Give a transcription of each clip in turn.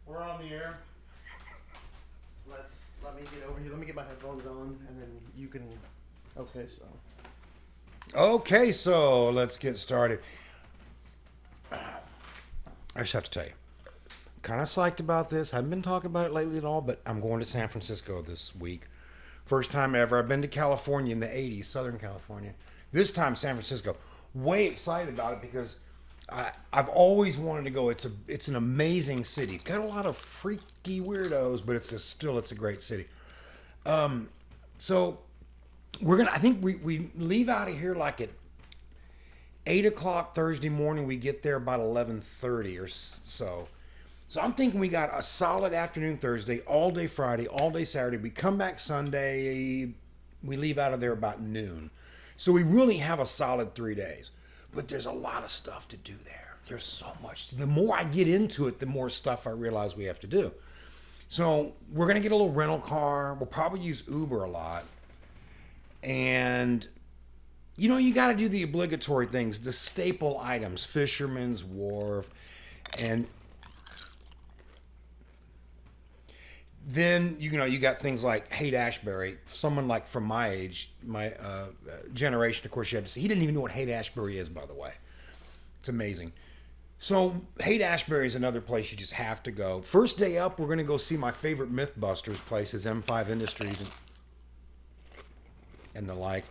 We're on the air. Let me get over here. Let me get my headphones on, and then you can. Okay, so. Okay, so let's get started. I just have to tell you, I'm kind of psyched about this. I haven't been talking about it lately at all, but I'm going to San Francisco this week. First time ever. I've been to California in the 80s, Southern California. This time, San Francisco. Way excited about it because I've always wanted to go. It's an amazing city. Got a lot of freaky weirdos, but it's a great city. So I think we leave out of here like at 8 o'clock Thursday morning. We get there about 11:30 or so. So I'm thinking we got a solid afternoon Thursday, all day Friday, all day Saturday. We come back Sunday. We leave out of there about noon. So we really have a solid 3 days. But there's a lot of stuff to do there. There's so much. The more I get into it, the more stuff I realize we have to do. So we're going to get a little rental car. We'll probably use Uber a lot. And, you got to do the obligatory things, the staple items, Fisherman's Wharf. And then, you got things like Haight-Ashbury. Someone like from my age, my generation, of course, you have to see. He didn't even know what Haight-Ashbury is, by the way. It's amazing. So Haight-Ashbury is another place you just have to go. First day up, we're going to go see my favorite Mythbusters places, M5 Industries and the like.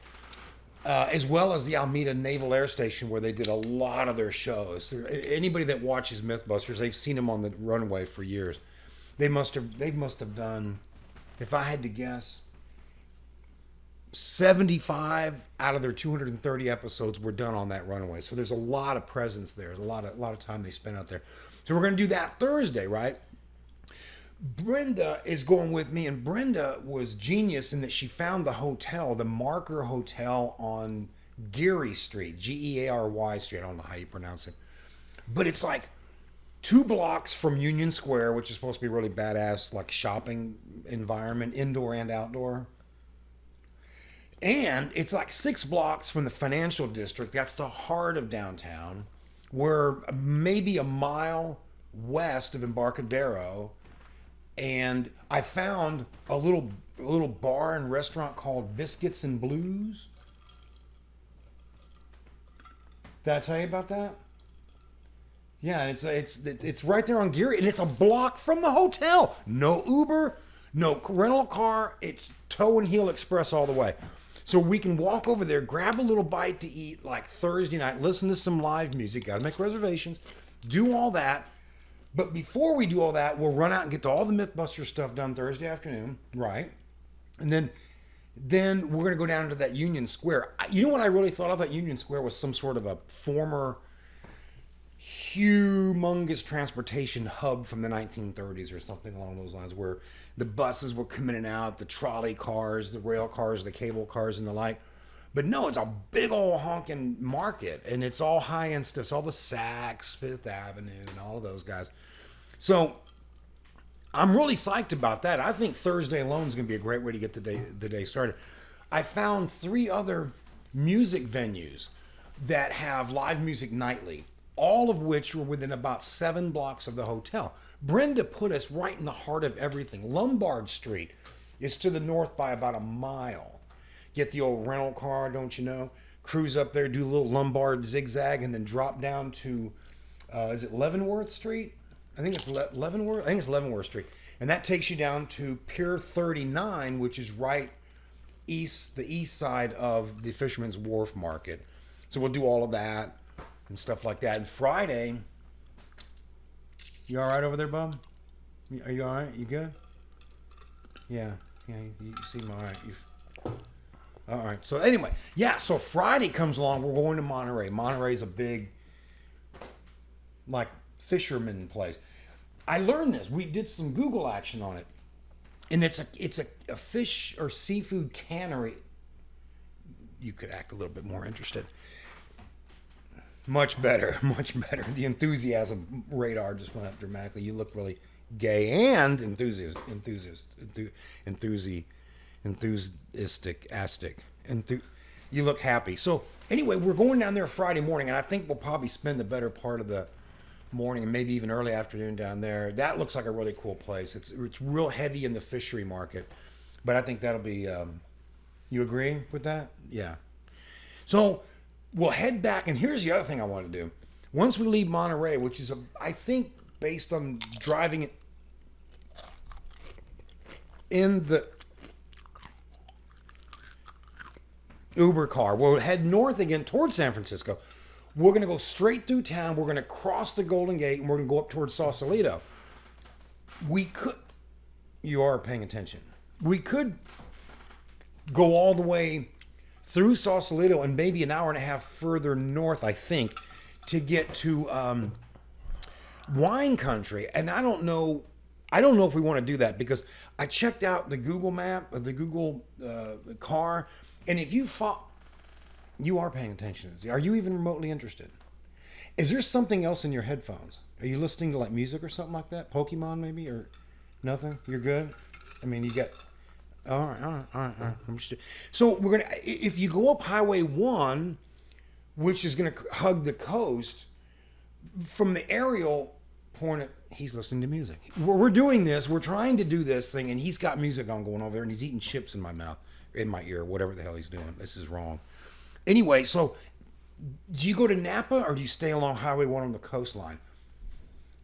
As well as the Alameda Naval Air Station, where they did a lot of their shows. Anybody that watches Mythbusters, they've seen them on the runway for years. They must have done, if I had to guess, 75 out of their 230 episodes were done on that runway. So there's a lot of presence there. There's a lot of time they spent out there. So we're going to do that Thursday, right? Brenda is going with me, and Brenda was genius in that she found the hotel, the Marker Hotel on Geary Street, Geary Street. I don't know how you pronounce it. But it's like 2 blocks from Union Square, which is supposed to be really badass, like shopping environment, indoor and outdoor. And it's like 6 blocks from the financial district. That's the heart of downtown. We're maybe a mile west of Embarcadero. And I found a little bar and restaurant called Biscuits and Blues. Did I tell you about that? Yeah, it's right there on Geary, and it's a block from the hotel. No Uber, no rental car. It's toe and heel express all the way. So we can walk over there, grab a little bite to eat like Thursday night, listen to some live music, got to make reservations, do all that. But before we do all that, we'll run out and get to all the Mythbuster stuff done Thursday afternoon, right? And then we're going to go down to that Union Square. You know what I really thought of? That Union Square was some sort of a former humongous transportation hub from the 1930s or something along those lines, where the buses would come in and out, the trolley cars, the rail cars, the cable cars, and the like. But no, it's a big old honking market, and it's all high-end stuff. It's all the Saks, Fifth Avenue, and all of those guys. So I'm really psyched about that. I think Thursday alone is going to be a great way to get the day started. I found 3 other music venues that have live music nightly, all of which were within about 7 blocks of the hotel. Brenda put us right in the heart of everything. Lombard Street is to the north by about a mile. Get the old rental car, don't you know? Cruise up there, do a little Lombard zigzag, and then drop down to, is it Leavenworth Street? I think it's Leavenworth. I think it's Leavenworth Street. And that takes you down to Pier 39, which is right the east side of the Fisherman's Wharf Market. So we'll do all of that and stuff like that. And Friday, you all right over there, bub? Are you all right? You good? Yeah. You seem all right. All right. So anyway, yeah. So Friday comes along. We're going to Monterey. Monterey's a big, like, fisherman place. I learned this. We did some Google action on it, and it's a fish or seafood cannery. You could act a little bit more interested. Much better. The enthusiasm radar just went up dramatically. You look really gay and enthusiastic. You look happy. So anyway, we're going down there Friday morning, and I think we'll probably spend the better part of the morning and maybe even early afternoon down there. That looks like a really cool place. It's real heavy in the fishery market, but I think that'll be. You agree with that? Yeah. So we'll head back, and here's the other thing I want to do. Once we leave Monterey, which is I think based on driving it in the Uber car, we'll head north again towards San Francisco. We're going to go straight through town. We're going to cross the Golden Gate, and we're going to go up towards Sausalito. We could, you are paying attention. We could go all the way through Sausalito and maybe an hour and a half further north, I think, to get to wine country. And I don't know if we want to do that, because I checked out the Google map, the Google car, and if you are paying attention. Are you even remotely interested? Is there something else in your headphones? Are you listening to like music or something like that? Pokemon maybe, or nothing? You're good? I mean, you get... All right. So we're gonna, if you go up Highway 1, which is gonna hug the coast, from the aerial point, he's listening to music. We're doing this. We're trying to do this thing, and he's got music on going over there, and he's eating chips in my mouth, in my ear, whatever the hell he's doing. This is wrong. Anyway, so do you go to Napa or do you stay along Highway 1 on the coastline?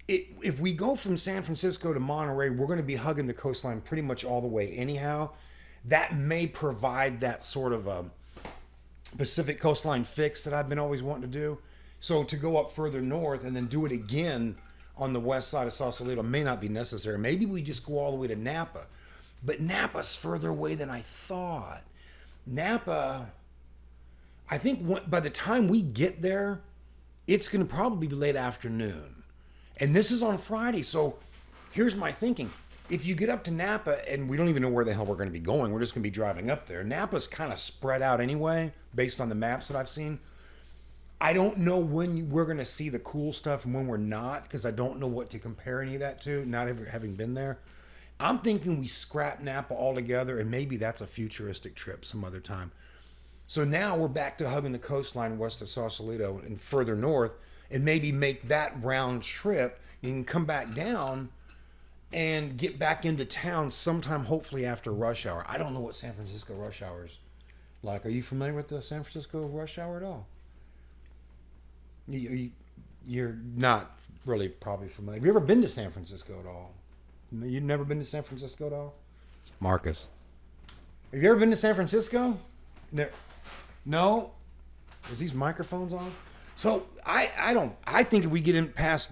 If we go from San Francisco to Monterey, we're going to be hugging the coastline pretty much all the way anyhow. That may provide that sort of a Pacific coastline fix that I've been always wanting to do. So to go up further north and then do it again on the west side of Sausalito may not be necessary. Maybe we just go all the way to Napa. But Napa's further away than I thought. Napa, I think by the time we get there, it's going to probably be late afternoon. And this is on Friday, so here's my thinking. If you get up to Napa, and we don't even know where the hell we're going to be going, we're just going to be driving up there. Napa's kind of spread out anyway, based on the maps that I've seen. I don't know when we're going to see the cool stuff and when we're not, because I don't know what to compare any of that to, not ever having been there. I'm thinking we scrap Napa altogether, and maybe that's a futuristic trip some other time. So now we're back to hugging the coastline west of Sausalito and further north, and maybe make that round trip. You can come back down and get back into town sometime, hopefully after rush hour. I don't know what San Francisco rush hour is like. Are you familiar with the San Francisco rush hour at all? You're not really probably familiar. Have you ever been to San Francisco at all? You've never been to San Francisco at all? Marcus. Have you ever been to San Francisco? No? Is these microphones on? So I think if we get in past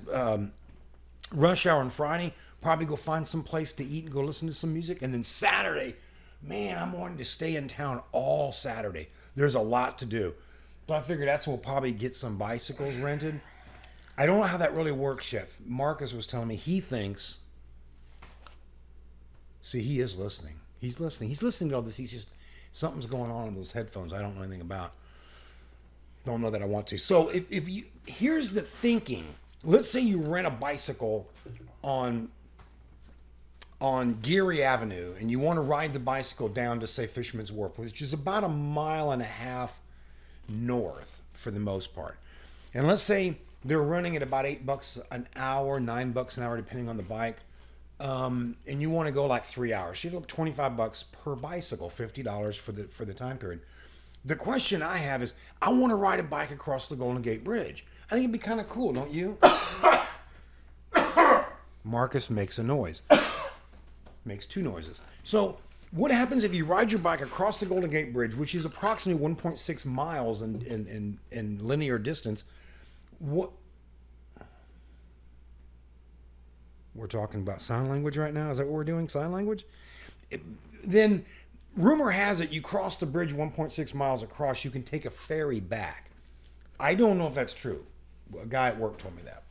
rush hour on Friday, probably go find some place to eat and go listen to some music. And then Saturday, man, I'm wanting to stay in town all Saturday. There's a lot to do. So I figured that's when we'll probably get some bicycles rented. I don't know how that really works yet. Marcus was telling me he thinks, see, he is listening. He's listening. He's listening to all this. He's just, something's going on in those headphones I don't know anything about. Don't know that I want to. So if you, here's the thinking. Let's say you rent a bicycle on Geary Avenue and you want to ride the bicycle down to, say, Fisherman's Wharf, which is about 1.5 miles north for the most part. And let's say they're running at about $8 an hour, $9 an hour, depending on the bike. And you want to go like 3 hours. You have $25 per bicycle, $50 for the time period. The question I have is, I want to ride a bike across the Golden Gate Bridge. I think it'd be kind of cool, don't you? Marcus makes a noise. Makes two noises. So what happens if you ride your bike across the Golden Gate Bridge, which is approximately 1.6 miles in linear distance? What? We're talking about sign language right now? Is that what we're doing? Sign language? Then rumor has it you cross the bridge 1.6 miles across, you can take a ferry back. I don't know if that's true. A guy at work told me that.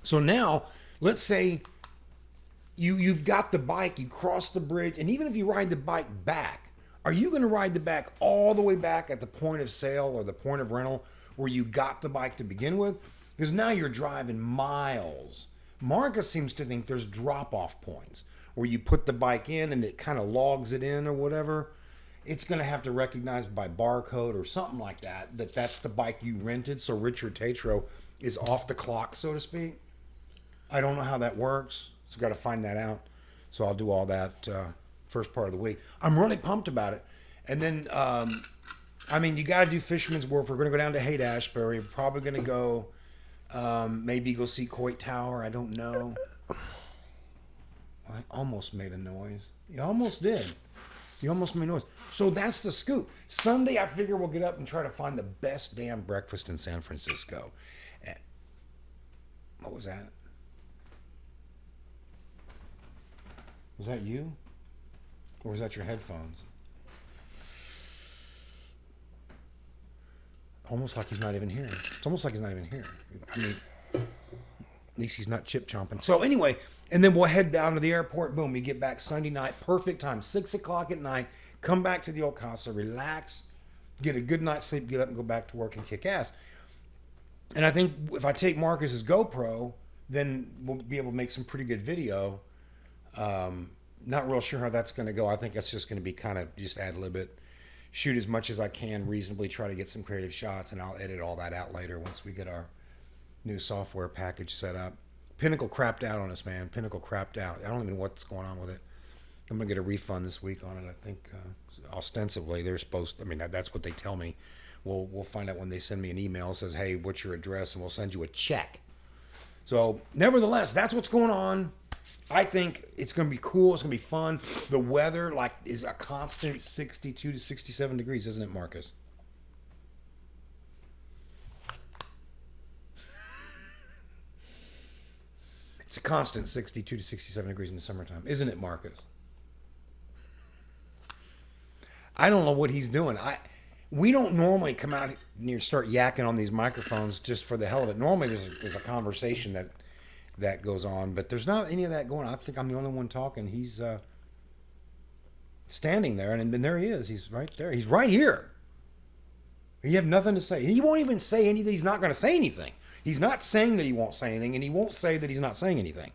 So now, let's say you've got the bike, you cross the bridge, and even if you ride the bike back, are you going to ride the back all the way back at the point of sale or the point of rental where you got the bike to begin with? Because now you're driving miles. Marcus seems to think there's drop-off points where you put the bike in and it kind of logs it in or whatever. It's going to have to recognize by barcode or something like that that's the bike you rented. So Richard Tatro is off the clock, so to speak. I don't know how that works, so got to find that out. So I'll do all that first part of the week. I'm really pumped about it. And then, you got to do Fisherman's Wharf. We're going to go down to Haight-Ashbury. We're probably going to go, maybe go see Coit Tower. I don't know. I almost made a noise. You almost did. You almost made a noise. So that's the scoop. Sunday, I figure we'll get up and try to find the best damn breakfast in San Francisco. What was that? Was that you? Or was that your headphones? Almost like he's not even here. It's almost like he's not even here. I mean, at least he's not chip chomping. So anyway, and then we'll head down to the airport. Boom, we get back Sunday night. Perfect time. 6 o'clock at night. Come back to the old Casa. Relax. Get a good night's sleep. Get up and go back to work and kick ass. And I think if I take Marcus's GoPro, then we'll be able to make some pretty good video. Not real sure how that's going to go. I think that's just going to be kind of just add a little bit, shoot as much as I can, reasonably try to get some creative shots, and I'll edit all that out later once we get our new software package set up. Pinnacle crapped out on us, man. Pinnacle crapped out. I don't even know what's going on with it. I'm going to get a refund this week on it. I think ostensibly they're supposed to, that's what they tell me. We'll find out when they send me an email that says, hey, what's your address? And we'll send you a check. So nevertheless, that's what's going on. I think it's going to be cool. It's going to be fun. The weather is a constant 62 to 67 degrees, isn't it, Marcus? It's a constant 62 to 67 degrees in the summertime, isn't it, Marcus? I don't know what he's doing. We don't normally come out and start yakking on these microphones just for the hell of it. Normally there's a conversation that goes on, but there's not any of that going on. I think I'm the only one talking. He's standing there, and there he is. He's right there. He's right here. You have nothing to say. He won't even say anything. He's not going to say anything. He's not saying that he won't say anything, and he won't say that he's not saying anything.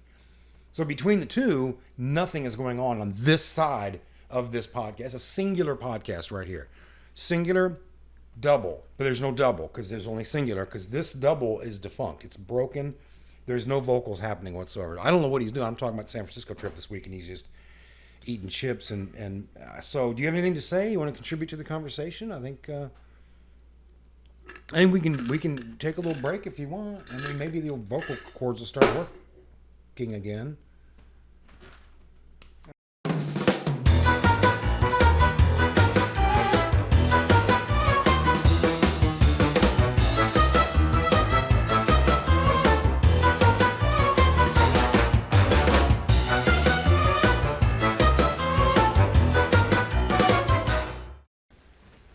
So between the two, nothing is going on this side of this podcast. A singular podcast right here. Singular, double. But there's no double because there's only singular, because this double is defunct. It's broken. There's no vocals happening whatsoever. I don't know what he's doing. I'm talking about the San Francisco trip this week, and he's just eating chips. So do you have anything to say? You want to contribute to the conversation? I think we can take a little break if you want. Maybe the vocal cords will start working again.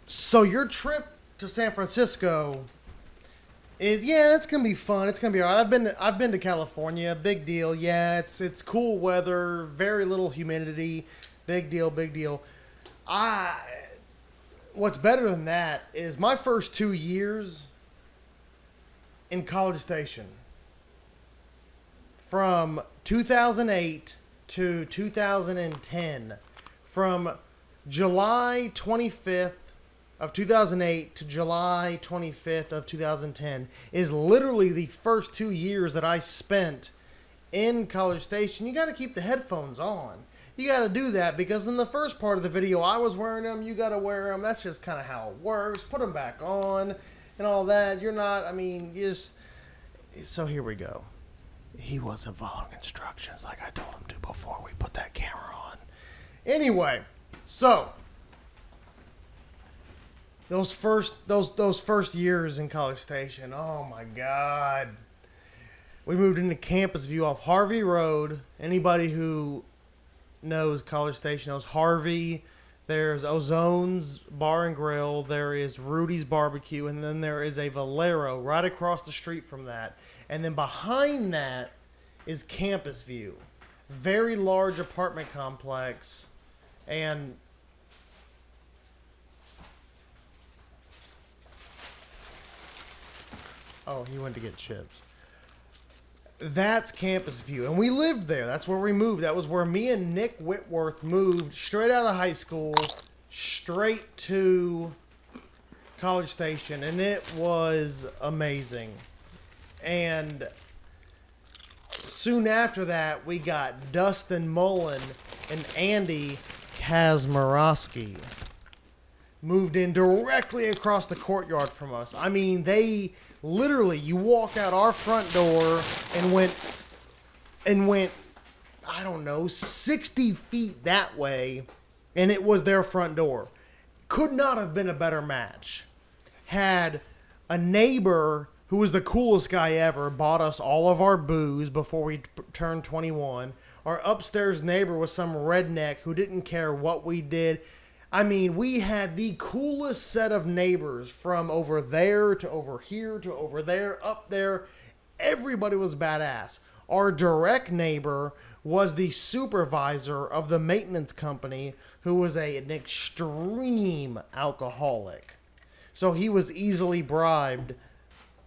So your trip to San Francisco it's gonna be fun. It's gonna be all right. I've been to California. Big deal. Yeah, it's cool weather, very little humidity. Big deal. What's better than that is my first 2 years in College Station, from 2008 to 2010, from July 25th of 2008 to July 25th of 2010 is literally the first 2 years that I spent in College Station. You got to keep the headphones on. You got to do that because in the first part of the video I was wearing them. You got to wear them. That's just kind of how it works. Put them back on and all that. So here we go. He wasn't following instructions like I told him to before we put that camera on. Anyway, so those first years in College Station, oh my God. We moved into Campus View off Harvey Road. Anybody who knows College Station knows Harvey. There's Ozone's Bar and Grill. There is Rudy's Barbecue. And then there is a Valero right across the street from that. And then behind that is Campus View. Very large apartment complex. And oh, he went to get chips. That's Campus View. And we lived there. That's where we moved. That was where me and Nick Whitworth moved straight out of high school, straight to College Station. And it was amazing. And soon after that, we got Dustin Mullen and Andy Kazmarowski moved in directly across the courtyard from us. I mean, they literally, you walk out our front door and went, I don't know, 60 feet that way, and it was their front door. Could not have been a better match. Had a neighbor who was the coolest guy ever, bought us all of our booze before we turned 21. Our upstairs neighbor was some redneck who didn't care what we did. I mean, we had the coolest set of neighbors from over there to over here to over there, up there. Everybody was badass. Our direct neighbor was the supervisor of the maintenance company, who was an extreme alcoholic. So he was easily bribed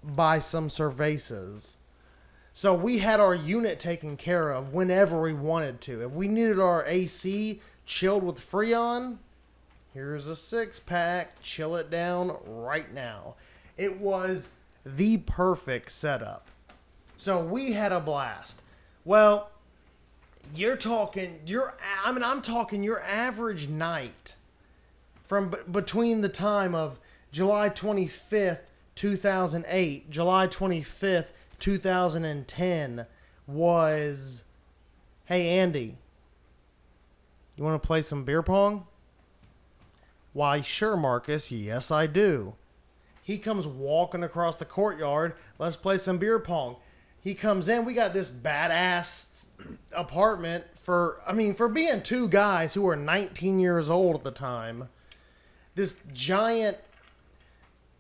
by some cervezas. So we had our unit taken care of whenever we wanted to. If we needed our AC chilled with Freon, here's a 6-pack, chill it down right now. It was the perfect setup. So we had a blast. Well, I'm talking your average night from between the time of July 25th, 2008, July 25th, 2010 was, hey, Andy, you want to play some beer pong? Why, sure, Marcus. Yes, I do. He comes walking across the courtyard. Let's play some beer pong. He comes in. We got this badass apartment for being two guys who were 19 years old at the time. This giant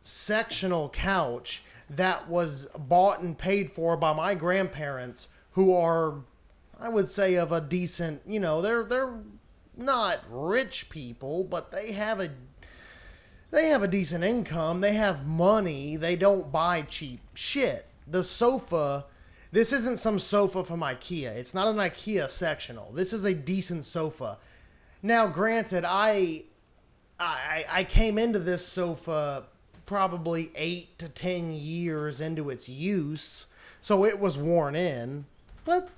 sectional couch that was bought and paid for by my grandparents, who are, I would say, of a decent, they're not rich people, but they have a decent income. They have money. They don't buy cheap shit. The sofa, this isn't some sofa from IKEA. It's not an IKEA sectional. This is a decent sofa. Now, granted, I came into this sofa probably 8 to 10 years into its use, so it was worn in, but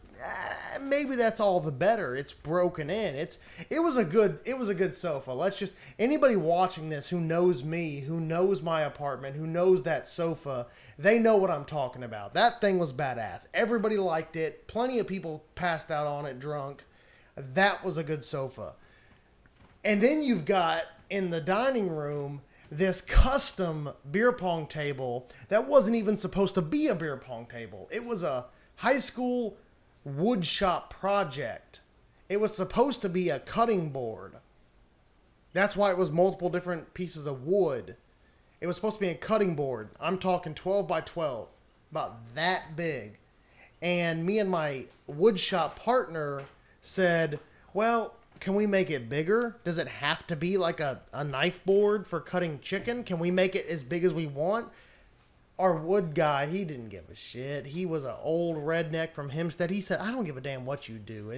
maybe that's all the better. It's broken in. It was a good sofa. Anybody watching this who knows me, who knows my apartment, who knows that sofa, they know what I'm talking about. That thing was badass. Everybody liked it. Plenty of people passed out on it drunk. That was a good sofa. And then you've got in the dining room this custom beer pong table that wasn't even supposed to be a beer pong table. It was a high school wood shop project. It was supposed to be a cutting board. That's why it was multiple different pieces of wood. It was supposed to be a cutting board. I'm talking 12 by 12, about that big. And me and my wood shop partner said, well, can we make it bigger? Does it have to be like a knife board for cutting chicken? Can we make it as big as we want? Our wood guy, he didn't give a shit. He was an old redneck from Hempstead. He said, I don't give a damn what you do.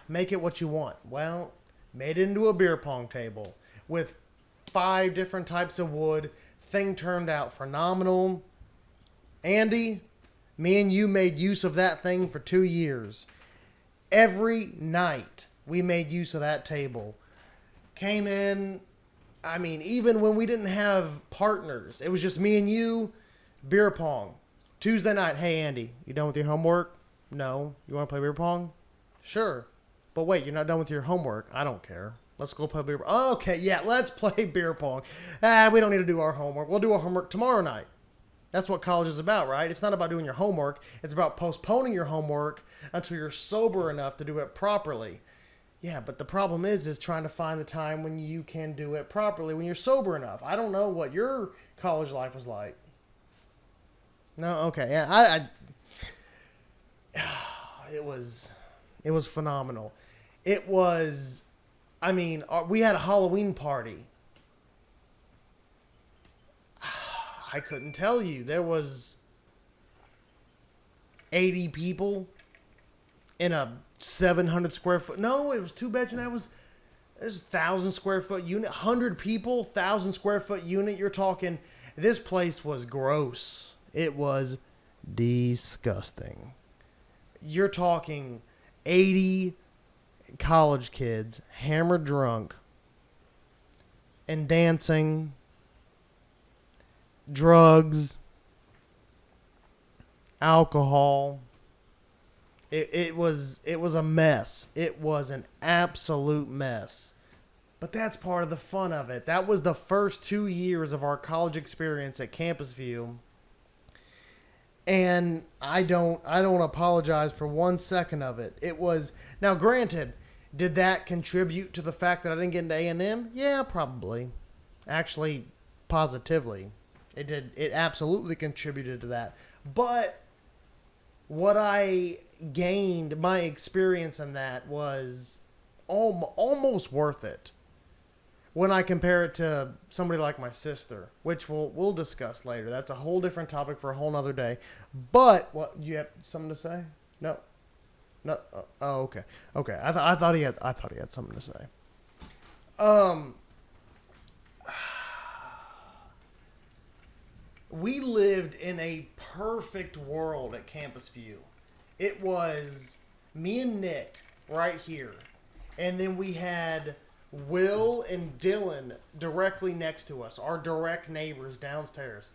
Make it what you want. Well, made it into a beer pong table with 5 different types of wood. Thing turned out phenomenal. Andy, me and you made use of that thing for 2 years. Every night we made use of that table. Came in, even when we didn't have partners, it was just me and you, beer pong. Tuesday night, hey Andy, you done with your homework? No. You want to play beer pong? Sure. But wait, you're not done with your homework. I don't care. Let's go play beer pong. Okay, yeah, let's play beer pong. We don't need to do our homework. We'll do our homework tomorrow night. That's what college is about, right? It's not about doing your homework. It's about postponing your homework until you're sober enough to do it properly. Yeah, but the problem is trying to find the time when you can do it properly when you're sober enough. I don't know what your college life was like. No, okay, yeah, it was phenomenal. It was, we had a Halloween party. I couldn't tell you. There was 80 people in a 700 square foot. No, it was 2 bedroom. There's 1,000 square foot unit. 100 people, 1,000 square foot unit. You're talking, this place was gross. It was disgusting. You're talking 80 college kids hammered drunk and dancing, drugs, alcohol. It was a mess. It was an absolute mess. But that's part of the fun of it. That was the first 2 years of our college experience at Campus View. And I don't apologize for 1 second of it. It was, now granted, did that contribute to the fact that I didn't get into A&M? Yeah, probably. Actually, positively. It did. It absolutely contributed to that. But what I gained, my experience in that was almost worth it when I compare it to somebody like my sister, which we'll discuss later. That's a whole different topic for a whole nother day. But what, you have something to say? No. Oh, okay. I thought he had something to say. We lived in a perfect world at Campus View. It was me and Nick right here. And then we had Will and Dylan directly next to us, our direct neighbors downstairs.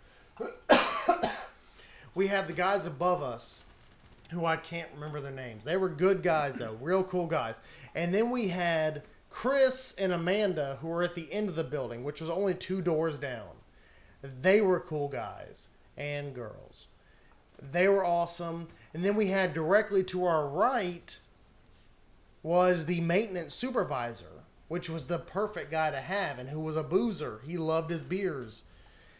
We had the guys above us, who I can't remember their names. They were good guys, though. Real cool guys. And then we had Chris and Amanda, who were at the end of the building, which was only 2 doors down. They were cool guys and girls. They were awesome. And then we had directly to our right was the maintenance supervisor, which was the perfect guy to have, and who was a boozer. He loved his beers.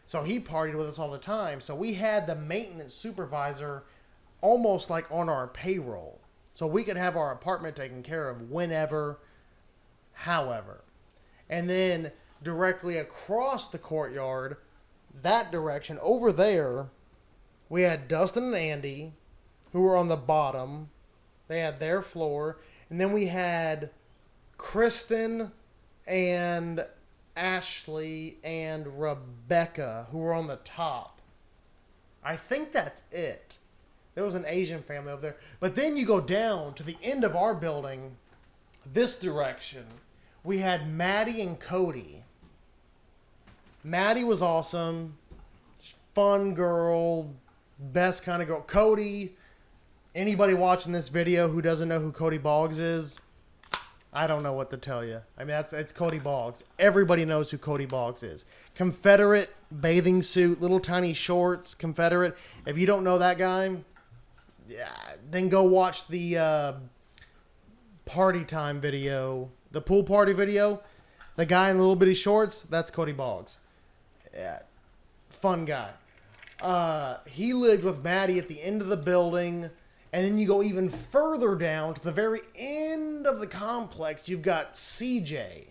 So he partied with us all the time. So we had the maintenance supervisor almost like on our payroll. So we could have our apartment taken care of whenever, however. And then directly across the courtyard, that direction, over there, we had Dustin and Andy, who were on the bottom. They had their floor. And then we had Kristen and Ashley and Rebecca, who were on the top. I think that's it. There was an Asian family over there. But then you go down to the end of our building, this direction. We had Maddie and Cody. Maddie was awesome. Fun girl. Best kind of girl. Cody, anybody watching this video who doesn't know who Cody Boggs is, I don't know what to tell you. I mean, it's Cody Boggs. Everybody knows who Cody Boggs is. Confederate bathing suit, little tiny shorts, Confederate. If you don't know that guy, yeah, then go watch the party time video, the pool party video. The guy in little bitty shorts, that's Cody Boggs. Yeah, fun guy. He lived with Maddie at the end of the building. And then you go even further down to the very end of the complex. You've got CJ,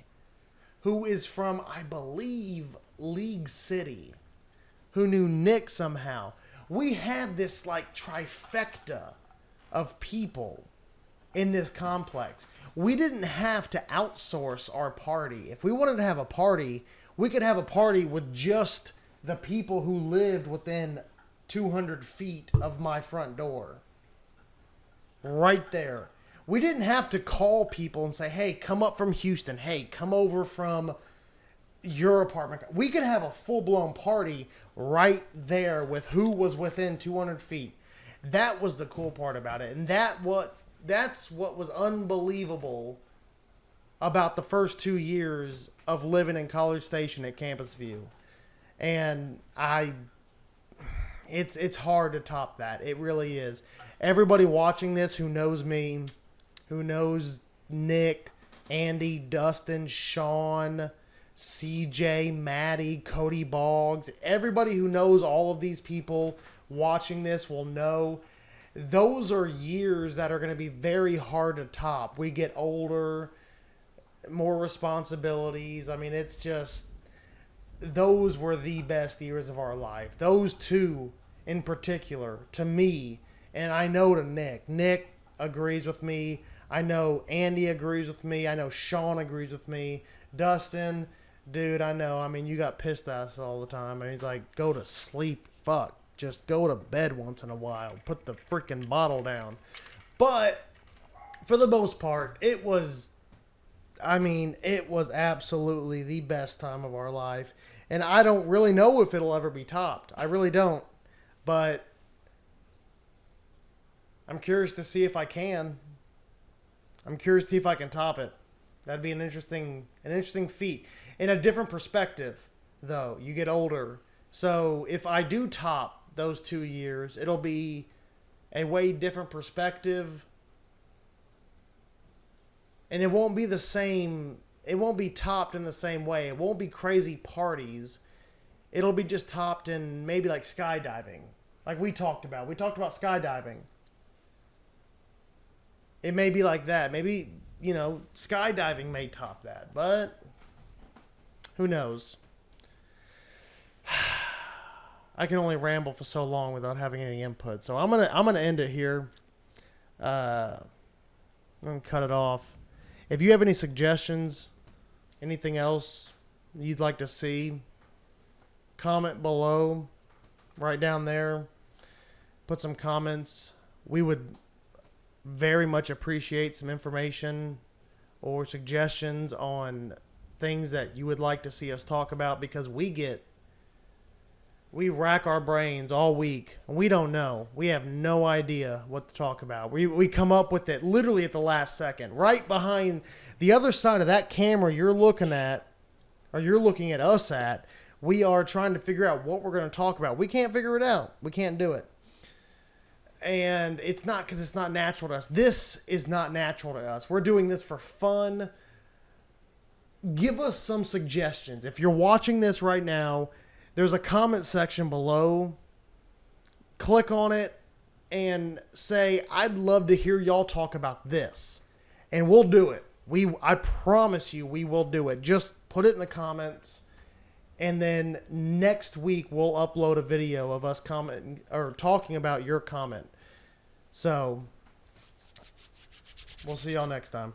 who is from, I believe, League City, who knew Nick somehow. We had this like trifecta of people in this complex. We didn't have to outsource our party. If we wanted to have a party, we could have a party with just the people who lived within 200 feet of my front door. Right there. We didn't have to call people and say, hey, come up from Houston. Hey, come over from your apartment. We could have a full-blown party right there with who was within 200 feet. That was the cool part about it. And that's what was unbelievable about the first 2 years of living in College Station at Campus View. And it's hard to top that. It really is. Everybody watching this who knows me, who knows Nick, Andy, Dustin, Sean, CJ, Maddie, Cody Boggs, everybody who knows all of these people watching this will know those are years that are going to be very hard to top. We get older, more responsibilities. I mean, it's just, those were the best years of our life. Those two in particular, to me, and I know to Nick. Nick agrees with me. I know Andy agrees with me. I know Sean agrees with me. Dustin, dude, I know. I mean, you got pissed at us all the time. And he's like, go to sleep. Fuck. just go to bed once in a while. Put the freaking bottle down. But for the most part, it was absolutely the best time of our life. And I don't really know if it'll ever be topped. I really don't. But I'm curious to see if I can. I'm curious to see if I can top it. That'd be an interesting feat. In a different perspective, though. You get older. So if I do top those 2 years, it'll be a way different perspective. And it won't be the same. It won't be topped in the same way. It won't be crazy parties. It'll be just topped in maybe like skydiving. Like we talked about. We talked about skydiving. It may be like that. Maybe, skydiving may top that. But who knows? I can only ramble for so long without having any input. So I'm gonna end it here. I'm gonna cut it off. If you have any suggestions, anything else you'd like to see, comment below, right down there. Put some comments. We would very much appreciate some information or suggestions on things that you would like to see us talk about, because we rack our brains all week and we don't know. We have no idea what to talk about. We come up with it literally at the last second, right behind the other side of that camera you're looking at, or you're looking at us at. We are trying to figure out what we're going to talk about. We can't figure it out. We can't do it. And it's not because it's not natural to us. This is not natural to us. We're doing this for fun. Give us some suggestions. If you're watching this right now, there's a comment section below. Click on it and say, I'd love to hear y'all talk about this. And we'll do it. I promise you we will do it. Just put it in the comments. And then next week we'll upload a video of us commenting or talking about your comment. So we'll see y'all next time.